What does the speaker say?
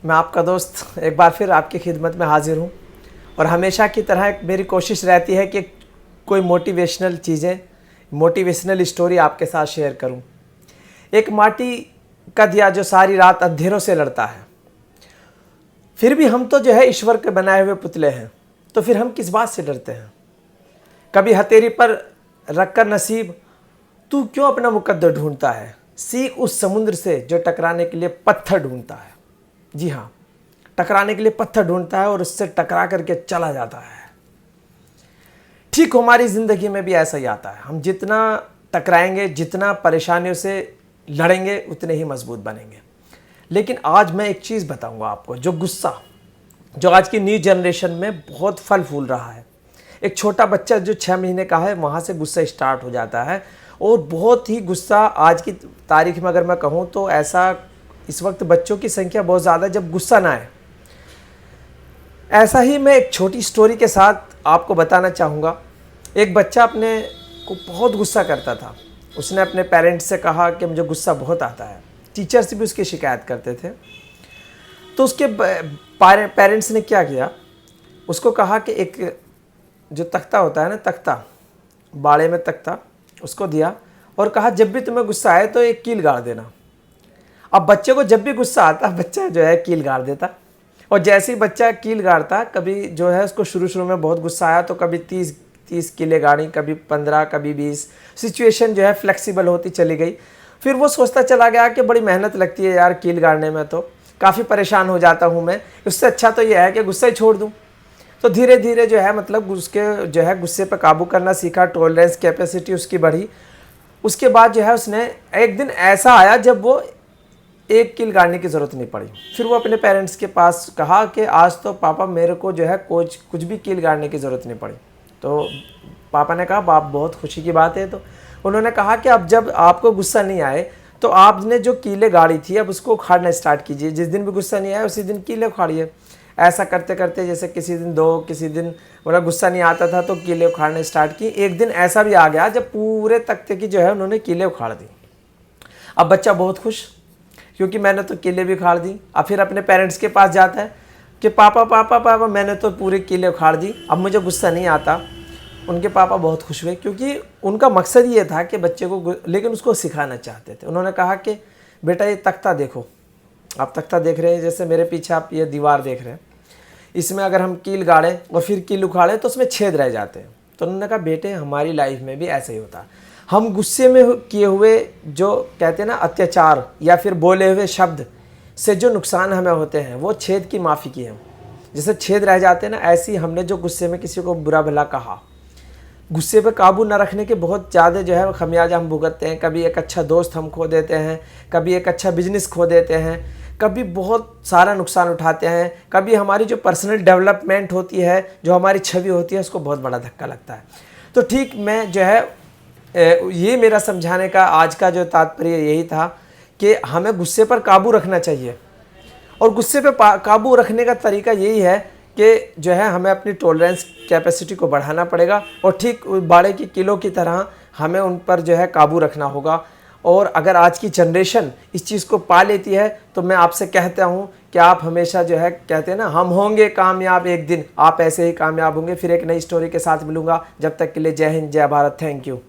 मैं आपका दोस्त एक बार फिर आपकी खिदमत में हाजिर हूँ और हमेशा की तरह मेरी कोशिश रहती है कि कोई मोटिवेशनल चीज़ें, मोटिवेशनल स्टोरी आपके साथ शेयर करूँ। एक माटी का दिया जो सारी रात अंधेरों से लड़ता है, फिर भी हम तो जो है ईश्वर के बनाए हुए पुतले हैं, तो फिर हम किस बात से डरते हैं। कभी हथेली पर रखकर नसीब तू क्यों अपना मुकद्दर ढूंढता है, सीख उस समुद्र से जो टकराने के लिए पत्थर ढूंढता है। जी हाँ, टकराने के लिए पत्थर ढूंढता है और उससे टकरा करके चला जाता है। ठीक हमारी ज़िंदगी में भी ऐसा ही आता है। हम जितना टकराएंगे, जितना परेशानियों से लड़ेंगे, उतने ही मजबूत बनेंगे। लेकिन आज मैं एक चीज़ बताऊंगा आपको, जो गुस्सा जो आज की न्यू जनरेशन में बहुत फल फूल रहा है। एक छोटा बच्चा जो 6 महीने का है, वहाँ से गुस्सा स्टार्ट हो जाता है और बहुत ही गुस्सा आज की तारीख में अगर मैं कहूँ तो ऐसा इस वक्त बच्चों की संख्या बहुत ज़्यादा जब गुस्सा ना आए। ऐसा ही मैं एक छोटी स्टोरी के साथ आपको बताना चाहूँगा। एक बच्चा अपने को बहुत गुस्सा करता था। उसने अपने पेरेंट्स से कहा कि मुझे गुस्सा बहुत आता है। टीचर से भी उसकी शिकायत करते थे। तो उसके पेरेंट्स ने क्या किया, उसको कहा कि एक जो तख्ता होता है ना, तख्ता, बाड़े में तख्ता, उसको दिया और कहा जब भी तुम्हें गुस्सा आए तो एक कील गाड़ देना। अब बच्चे को जब भी गुस्सा आता, बच्चा जो है कील गाड़ देता। और जैसे ही बच्चा कील गाड़ता, कभी जो है उसको शुरू में बहुत गुस्सा आया तो कभी 30 कीलें गाड़ी, कभी 15, कभी 20। सिचुएशन जो है फ्लेक्सिबल होती चली गई। फिर वो सोचता चला गया कि बड़ी मेहनत लगती है यार कील गाड़ने में, तो काफ़ी परेशान हो जाता हूँ मैं, उससे अच्छा तो यह है कि गुस्सा ही छोड़ दूँ। तो धीरे धीरे जो है मतलब उसके जो है गुस्से पर काबू करना सीखा, टॉलरेंस कैपेसिटी उसकी बढ़ी। उसके बाद जो है उसने एक दिन ऐसा आया जब वो एक कील गाड़ने की ज़रूरत नहीं पड़ी। फिर वो अपने पेरेंट्स के पास कहा कि आज तो पापा मेरे को जो है कुछ भी कील गाड़ने की ज़रूरत नहीं पड़ी। तो पापा ने कहा बाप बहुत खुशी की बात है। तो उन्होंने कहा कि अब जब आपको गुस्सा नहीं आए तो आपने जो कीलें गाड़ी थी अब उसको उखाड़ना स्टार्ट कीजिए। जिस दिन भी गुस्सा नहीं आया उसी दिन कीलें उखाड़िए। ऐसा करते करते जैसे किसी दिन 2, किसी दिन मतलब गुस्सा नहीं आता था तो कीलें उखाड़ने स्टार्ट की। एक दिन ऐसा भी आ गया जब पूरे तख्ते की जो है उन्होंने कीलें उखाड़ दी। अब बच्चा बहुत खुश, क्योंकि मैंने तो कीलें भी उखाड़ दी। अब फिर अपने पेरेंट्स के पास जाता है कि पापा पापा पापा मैंने तो पूरी कीलें उखाड़ दी, अब मुझे गुस्सा नहीं आता। उनके पापा बहुत खुश हुए, क्योंकि उनका मकसद ये था कि बच्चे को, लेकिन उसको सिखाना चाहते थे। उन्होंने कहा कि बेटा ये तख्ता देखो, आप तख्ता देख रहे हैं, जैसे मेरे पीछे आप ये दीवार देख रहे हैं, इसमें अगर हम कील गाड़ें और फिर कील उखाड़ें तो उसमें छेद रह जाते हैं। तो उन्होंने कहा बेटे हमारी लाइफ में भी ऐसा ही होता है। हम गुस्से में किए हुए जो कहते हैं ना अत्याचार या फिर बोले हुए शब्द से जो नुकसान हमें होते हैं वो छेद की माफ़ी की हम, जैसे छेद रह जाते हैं ना, ऐसे ही हमने जो गुस्से में किसी को बुरा भला कहा, गुस्से पे काबू न रखने के बहुत ज़्यादा जो है खमियाजा हम भुगतते हैं। कभी एक अच्छा दोस्त हम खो देते हैं, कभी एक अच्छा बिजनेस खो देते हैं, कभी बहुत सारा नुकसान उठाते हैं, कभी हमारी जो पर्सनल डेवलपमेंट होती है, जो हमारी छवि होती है, उसको बहुत बड़ा धक्का लगता है। तो ठीक मैं जो है ये मेरा समझाने का आज का जो तात्पर्य यही था कि हमें गुस्से पर काबू रखना चाहिए। और गुस्से पे काबू रखने का तरीका यही है कि जो है हमें अपनी टॉलरेंस कैपेसिटी को बढ़ाना पड़ेगा और ठीक बाड़े की कीलों की तरह हमें उन पर जो है काबू रखना होगा। और अगर आज की जनरेशन इस चीज़ को पा लेती है तो मैं आपसे कहता हूँ कि आप हमेशा जो है कहते हैं ना, हम होंगे कामयाब एक दिन, आप ऐसे ही कामयाब होंगे। फिर एक नई स्टोरी के साथ मिलूँगा, जब तक के लिए जय हिंद, जय भारत, थैंक यू।